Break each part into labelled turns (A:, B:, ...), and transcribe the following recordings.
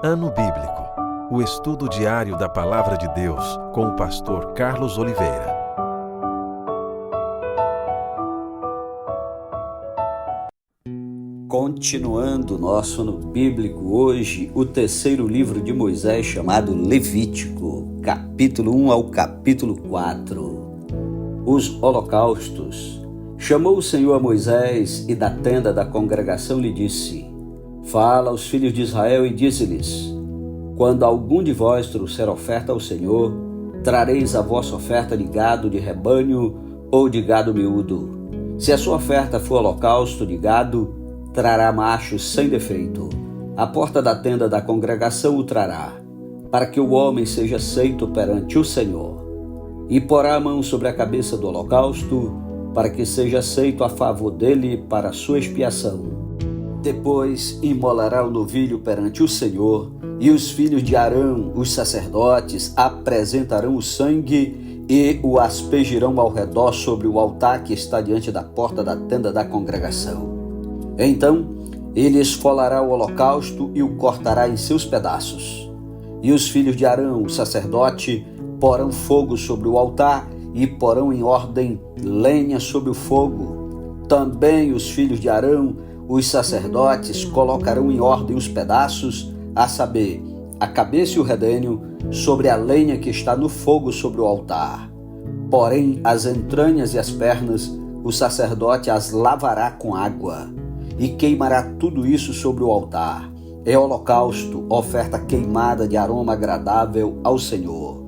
A: Ano Bíblico, o estudo diário da Palavra de Deus com o pastor Carlos Oliveira.
B: Continuando nosso Ano Bíblico, hoje o terceiro livro de Moisés, chamado Levítico, capítulo 1 ao capítulo 4. Os holocaustos. Chamou o Senhor a Moisés e da tenda da congregação lhe disse: Fala aos filhos de Israel e dize-lhes: Quando algum de vós trouxer oferta ao Senhor, trareis a vossa oferta de gado de rebanho ou de gado miúdo. Se a sua oferta for holocausto de gado, trará macho sem defeito. A porta da tenda da congregação o trará, para que o homem seja aceito perante o Senhor. E porá a mão sobre a cabeça do holocausto, para que seja aceito a favor dele para a sua expiação. Depois imolará o novilho perante o Senhor, e os filhos de Arão, os sacerdotes, apresentarão o sangue e o aspergirão ao redor sobre o altar que está diante da porta da tenda da congregação. Então ele esfolará o holocausto e o cortará em seus pedaços. E os filhos de Arão, o sacerdote, porão fogo sobre o altar e porão em ordem lenha sobre o fogo. Também os filhos de Arão, os sacerdotes, colocarão em ordem os pedaços, a saber, a cabeça e o redênio, sobre a lenha que está no fogo sobre o altar. Porém, as entranhas e as pernas, o sacerdote as lavará com água e queimará tudo isso sobre o altar. É holocausto, oferta queimada de aroma agradável ao Senhor.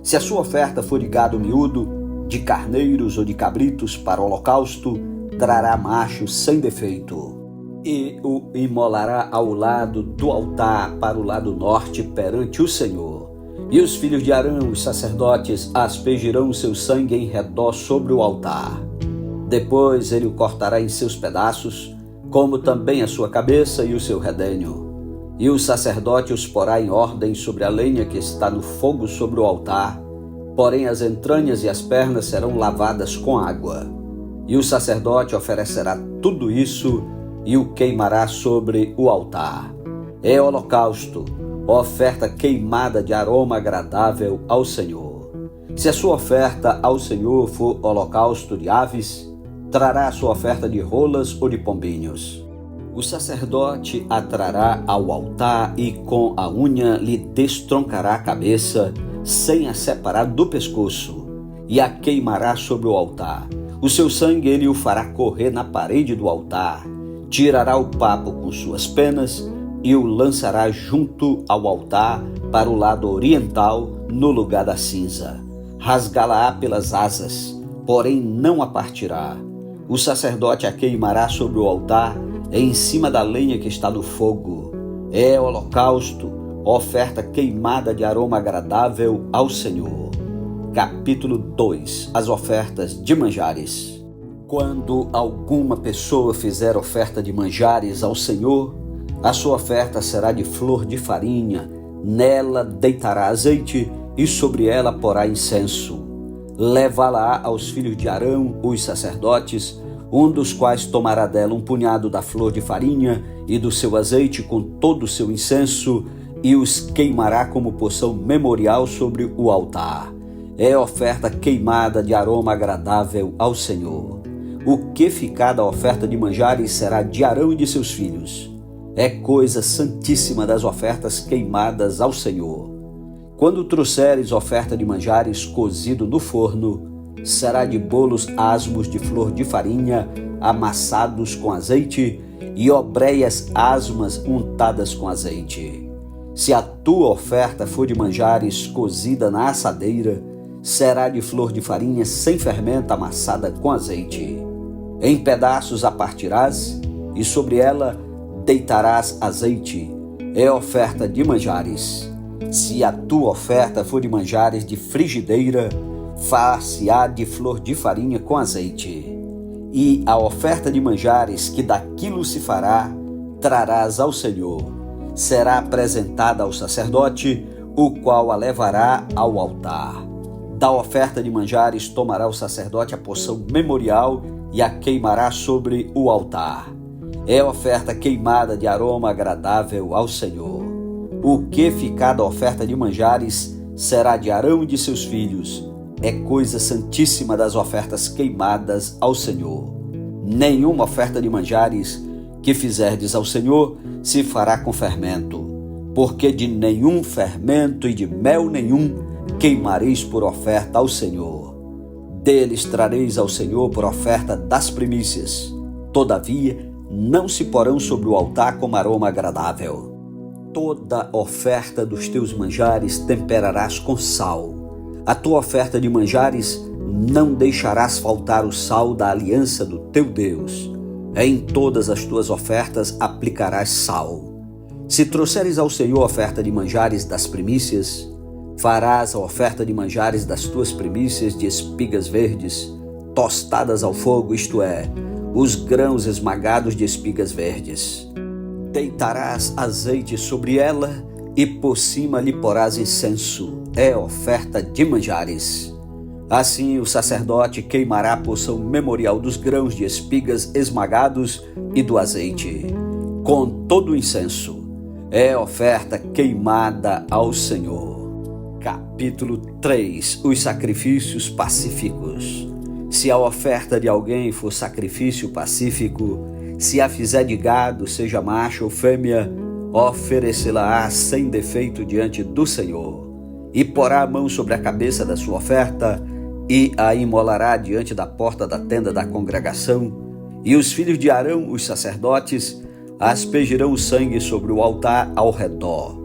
B: Se a sua oferta for de gado miúdo, de carneiros ou de cabritos para holocausto, trará macho sem defeito. E o imolará ao lado do altar para o lado norte perante o Senhor. E os filhos de Arão, os sacerdotes, aspergirão o seu sangue em redor sobre o altar. Depois ele o cortará em seus pedaços, como também a sua cabeça e o seu redênio. E o sacerdote os porá em ordem sobre a lenha que está no fogo sobre o altar, porém as entranhas e as pernas serão lavadas com água. E o sacerdote oferecerá tudo isso e o queimará sobre o altar. É holocausto, oferta queimada de aroma agradável ao Senhor. Se a sua oferta ao Senhor for holocausto de aves, trará a sua oferta de rolas ou de pombinhos. O sacerdote a trará ao altar e com a unha lhe destroncará a cabeça, sem a separar do pescoço, e a queimará sobre o altar. O seu sangue ele o fará correr na parede do altar, tirará o papo com suas penas e o lançará junto ao altar para o lado oriental, no lugar da cinza. Rasgá-la-á pelas asas, porém não a partirá. O sacerdote a queimará sobre o altar, em cima da lenha que está no fogo. É holocausto, oferta queimada de aroma agradável ao Senhor. Capítulo 2. As ofertas de manjares. Quando alguma pessoa fizer oferta de manjares ao Senhor, a sua oferta será de flor de farinha, nela deitará azeite e sobre ela porá incenso. Levá-la aos filhos de Arão, os sacerdotes, um dos quais tomará dela um punhado da flor de farinha e do seu azeite com todo o seu incenso e os queimará como porção memorial sobre o altar. É oferta queimada de aroma agradável ao Senhor. O que ficar da oferta de manjares será de Arão e de seus filhos. É coisa santíssima das ofertas queimadas ao Senhor. Quando trouxeres oferta de manjares cozido no forno, será de bolos asmos de flor de farinha, amassados com azeite, e obreias asmas untadas com azeite. Se a tua oferta for de manjares cozida na assadeira, será de flor de farinha sem fermento amassada com azeite. Em pedaços a partirás, e sobre ela deitarás azeite. É oferta de manjares. Se a tua oferta for de manjares de frigideira, far-se-á de flor de farinha com azeite. E a oferta de manjares que daquilo se fará, trarás ao Senhor. Será apresentada ao sacerdote, o qual a levará ao altar. Da oferta de manjares tomará o sacerdote a porção memorial e a queimará sobre o altar. É oferta queimada de aroma agradável ao Senhor. O que ficar da oferta de manjares será de Arão e de seus filhos. É coisa santíssima das ofertas queimadas ao Senhor. Nenhuma oferta de manjares que fizerdes ao Senhor se fará com fermento, porque de nenhum fermento e de mel nenhum queimareis por oferta ao Senhor. Deles trareis ao Senhor por oferta das primícias. Todavia, não se porão sobre o altar como aroma agradável. Toda oferta dos teus manjares temperarás com sal. A tua oferta de manjares não deixarás faltar o sal da aliança do teu Deus. Em todas as tuas ofertas aplicarás sal. Se trouxeres ao Senhor oferta de manjares das primícias, farás a oferta de manjares das tuas primícias de espigas verdes, tostadas ao fogo, isto é, os grãos esmagados de espigas verdes. Deitarás azeite sobre ela e por cima lhe porás incenso. É oferta de manjares. Assim o sacerdote queimará a porção memorial dos grãos de espigas esmagados e do azeite, com todo o incenso. É oferta queimada ao Senhor. Capítulo 3. Os sacrifícios pacíficos. Se a oferta de alguém for sacrifício pacífico, se a fizer de gado, seja macho ou fêmea, oferecê-la-á sem defeito diante do Senhor, e porá a mão sobre a cabeça da sua oferta, e a imolará diante da porta da tenda da congregação, e os filhos de Arão, os sacerdotes, aspergirão o sangue sobre o altar ao redor.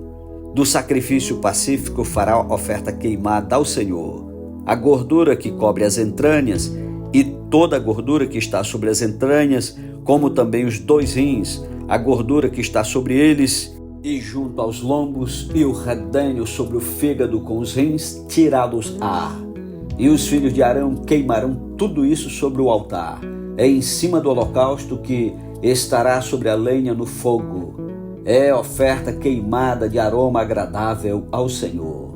B: Do sacrifício pacífico fará oferta queimada ao Senhor, a gordura que cobre as entranhas, e toda a gordura que está sobre as entranhas, como também os 2 rins, a gordura que está sobre eles, e junto aos lombos, e o redenho sobre o fígado com os rins, tirá-los-á. E os filhos de Arão queimarão tudo isso sobre o altar, em cima do holocausto que estará sobre a lenha no fogo. É oferta queimada de aroma agradável ao Senhor.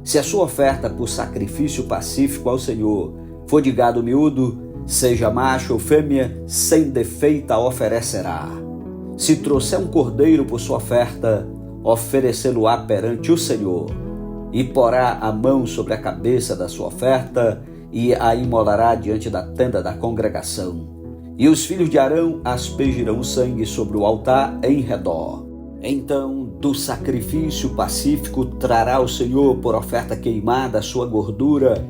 B: Se a sua oferta por sacrifício pacífico ao Senhor for de gado miúdo, seja macho ou fêmea, sem defeito a oferecerá. Se trouxer um cordeiro por sua oferta, oferecê-lo-á perante o Senhor, e porá a mão sobre a cabeça da sua oferta, e a imolará diante da tenda da congregação. E os filhos de Arão aspergirão o sangue sobre o altar em redor. Então, do sacrifício pacífico trará o Senhor por oferta queimada a sua gordura,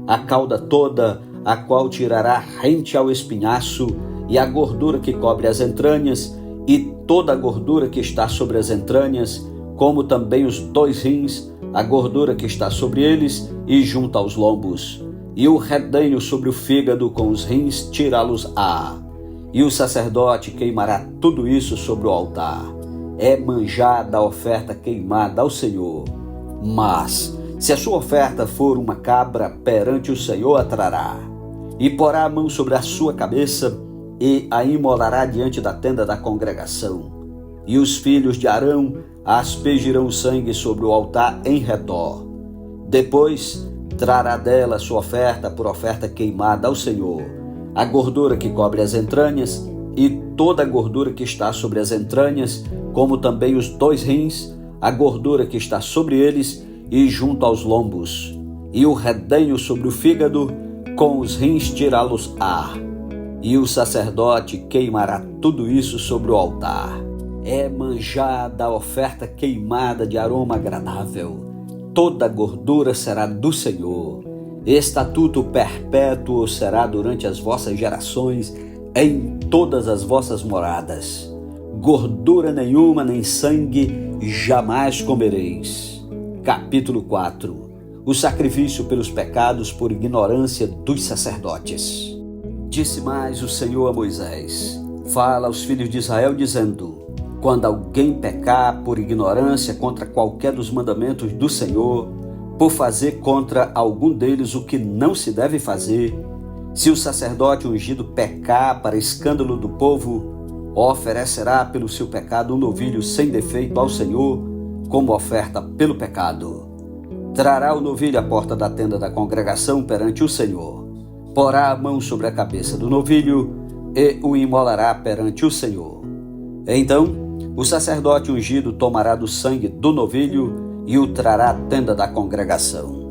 B: a cauda toda, a qual tirará rente ao espinhaço, e a gordura que cobre as entranhas, e toda a gordura que está sobre as entranhas, como também os 2 rins, a gordura que está sobre eles, e junto aos lombos, e o redenho sobre o fígado com os rins, tirá-los-á. E o sacerdote queimará tudo isso sobre o altar. É manjada a oferta queimada ao Senhor. Mas, se a sua oferta for uma cabra, perante o Senhor a trará, e porá a mão sobre a sua cabeça, e a imolará diante da tenda da congregação. E os filhos de Arão aspergirão o sangue sobre o altar em redor. Depois trará dela sua oferta por oferta queimada ao Senhor, a gordura que cobre as entranhas, e toda a gordura que está sobre as entranhas, como também os 2 rins, a gordura que está sobre eles, e junto aos lombos, e o redenho sobre o fígado, com os rins tirá-los-á. E o sacerdote queimará tudo isso sobre o altar. É manjada a oferta queimada de aroma agradável. Toda a gordura será do Senhor. Estatuto perpétuo será durante as vossas gerações, em todas as vossas moradas. Gordura nenhuma nem sangue jamais comereis. Capítulo 4. O sacrifício pelos pecados por ignorância dos sacerdotes. Disse mais o Senhor a Moisés: fala aos filhos de Israel dizendo: quando alguém pecar por ignorância contra qualquer dos mandamentos do Senhor, por fazer contra algum deles o que não se deve fazer, se o sacerdote ungido pecar para escândalo do povo, oferecerá pelo seu pecado um novilho sem defeito ao Senhor, como oferta pelo pecado. Trará o novilho à porta da tenda da congregação perante o Senhor. Porá a mão sobre a cabeça do novilho e o imolará perante o Senhor. Então O sacerdote ungido tomará do sangue do novilho e o trará à tenda da congregação.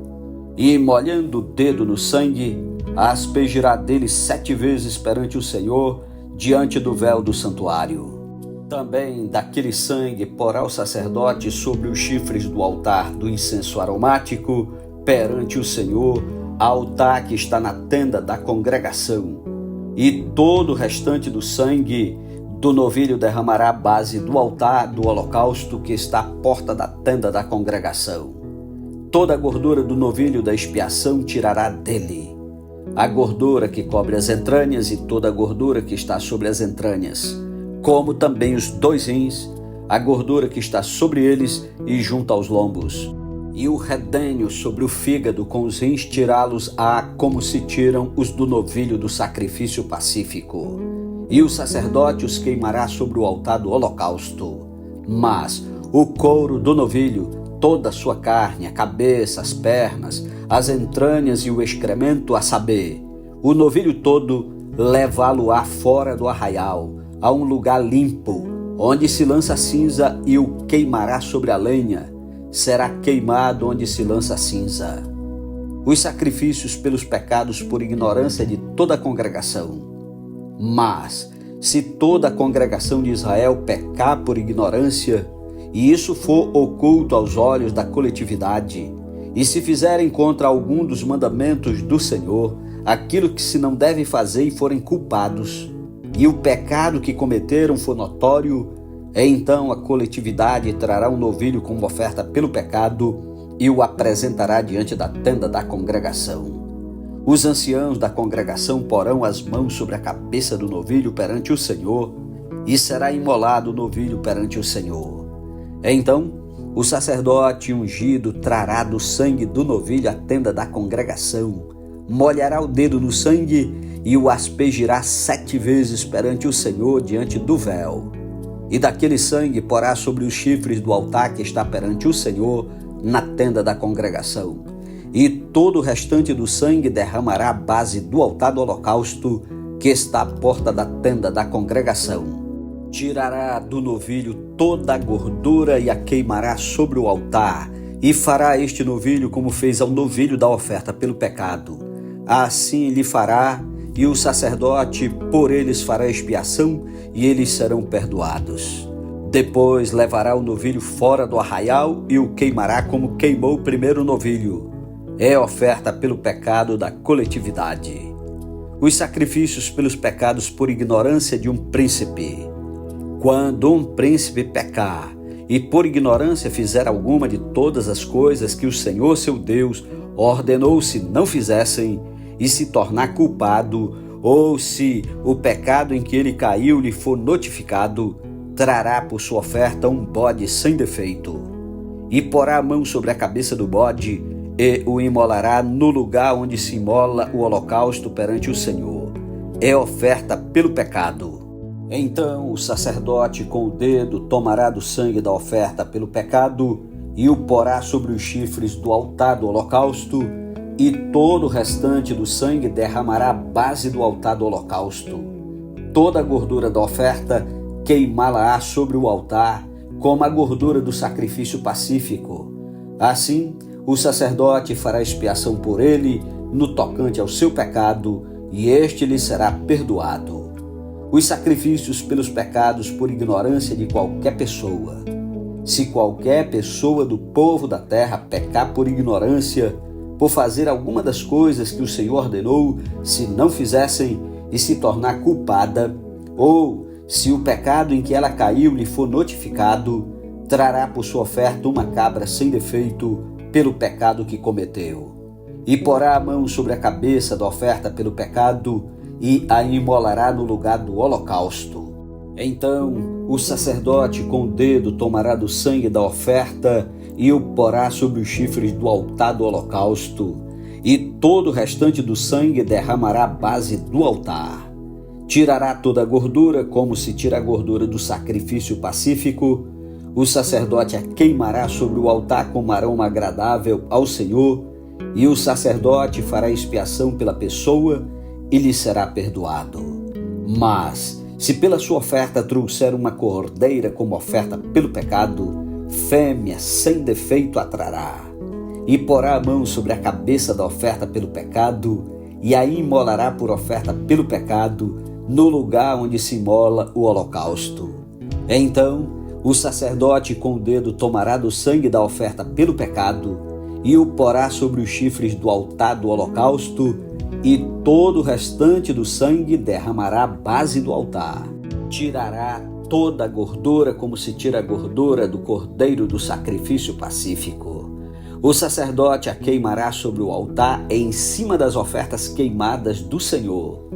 B: E, molhando o dedo no sangue, aspergirá dele 7 vezes perante o Senhor, diante do véu do santuário. Também daquele sangue porá o sacerdote sobre os chifres do altar do incenso aromático, perante o Senhor, altar que está na tenda da congregação. E todo o restante do sangue do novilho derramará à base do altar do holocausto que está à porta da tenda da congregação. Toda a gordura do novilho da expiação tirará dele, a gordura que cobre as entranhas e toda a gordura que está sobre as entranhas, como também os 2 rins, a gordura que está sobre eles e junto aos lombos. E o redenho sobre o fígado com os rins tirá-los-á como se tiram os do novilho do sacrifício pacífico. E o sacerdote os queimará sobre o altar do holocausto. Mas o couro do novilho, toda a sua carne, a cabeça, as pernas, as entranhas e o excremento, a saber, o novilho todo, levá-lo-á fora do arraial, a um lugar limpo, onde se lança a cinza, e o queimará sobre a lenha. Será queimado onde se lança a cinza. Os sacrifícios pelos pecados por ignorância de toda a congregação. Mas, se toda a congregação de Israel pecar por ignorância, e isso for oculto aos olhos da coletividade, e se fizerem contra algum dos mandamentos do Senhor, aquilo que se não deve fazer e forem culpados, e o pecado que cometeram for notório, então a coletividade trará um novilho como oferta pelo pecado e o apresentará diante da tenda da congregação. Os anciãos da congregação porão as mãos sobre a cabeça do novilho perante o Senhor, e será imolado o novilho perante o Senhor. Então, o sacerdote ungido trará do sangue do novilho à tenda da congregação, molhará o dedo no sangue e o aspergirá 7 vezes perante o Senhor diante do véu. E daquele sangue porá sobre os chifres do altar que está perante o Senhor, na tenda da congregação. E todo o restante do sangue derramará à base do altar do holocausto, que está à porta da tenda da congregação. Tirará do novilho toda a gordura e a queimará sobre o altar, e fará este novilho como fez ao novilho da oferta pelo pecado. Assim lhe fará, e o sacerdote por eles fará expiação, e eles serão perdoados. Depois levará o novilho fora do arraial e o queimará como queimou o primeiro novilho. É oferta pelo pecado da coletividade. Os sacrifícios pelos pecados por ignorância de um príncipe. Quando um príncipe pecar e por ignorância fizer alguma de todas as coisas que o Senhor seu Deus ordenou se não fizessem, e se tornar culpado, ou se o pecado em que ele caiu lhe for notificado, trará por sua oferta um bode sem defeito, e porá a mão sobre a cabeça do bode, e o imolará no lugar onde se imola o holocausto perante o Senhor. É oferta pelo pecado. Então o sacerdote com o dedo tomará do sangue da oferta pelo pecado e o porá sobre os chifres do altar do holocausto, e todo o restante do sangue derramará à base do altar do holocausto. Toda a gordura da oferta queimá-la-á sobre o altar, como a gordura do sacrifício pacífico. Assim, o sacerdote fará expiação por ele no tocante ao seu pecado, e este lhe será perdoado. Os sacrifícios pelos pecados por ignorância de qualquer pessoa. Se qualquer pessoa do povo da terra pecar por ignorância, por fazer alguma das coisas que o Senhor ordenou, se não fizessem, e se tornar culpada, ou se o pecado em que ela caiu lhe for notificado, trará por sua oferta uma cabra sem defeito pelo pecado que cometeu. E porá a mão sobre a cabeça da oferta pelo pecado e a imolará no lugar do holocausto. Então o sacerdote com o dedo tomará do sangue da oferta e o porá sobre os chifres do altar do holocausto, e todo o restante do sangue derramará à base do altar. Tirará toda a gordura, como se tira a gordura do sacrifício pacífico. O sacerdote a queimará sobre o altar como aroma agradável ao Senhor, e o sacerdote fará expiação pela pessoa e lhe será perdoado. Mas, Se pela sua oferta trouxer uma cordeira como oferta pelo pecado, fêmea sem defeito a trará. E porá a mão sobre a cabeça da oferta pelo pecado, e a imolará por oferta pelo pecado, no lugar onde se imola o holocausto. Então, o sacerdote com o dedo tomará do sangue da oferta pelo pecado, e o porá sobre os chifres do altar do holocausto, e todo o restante do sangue derramará à base do altar. Tirará toda a gordura como se tira a gordura do cordeiro do sacrifício pacífico. O sacerdote a queimará sobre o altar em cima das ofertas queimadas do Senhor.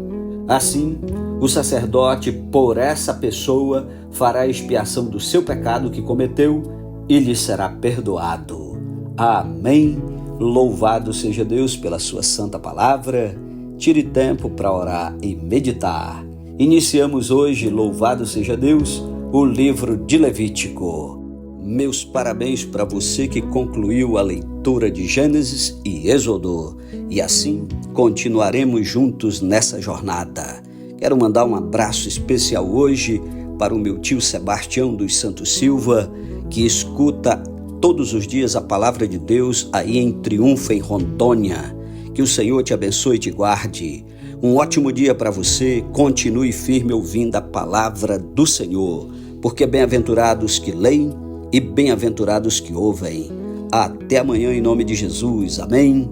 B: Assim, o sacerdote por essa pessoa fará expiação do seu pecado que cometeu e lhe será perdoado. Amém. Louvado seja Deus pela sua santa palavra. Tire tempo para orar e meditar. Iniciamos hoje, louvado seja Deus, o livro de Levítico. Meus parabéns para você que concluiu a leitura de Gênesis e Êxodo. E assim continuaremos juntos nessa jornada. Quero mandar um abraço especial hoje para o meu tio Sebastião dos Santos Silva, que escuta todos os dias a palavra de Deus aí em Triunfo, em Rondônia. Que o Senhor te abençoe e te guarde. Um ótimo dia para você. Continue firme ouvindo a palavra do Senhor, porque bem-aventurados que leem e bem-aventurados que ouvem. Até amanhã em nome de Jesus. Amém.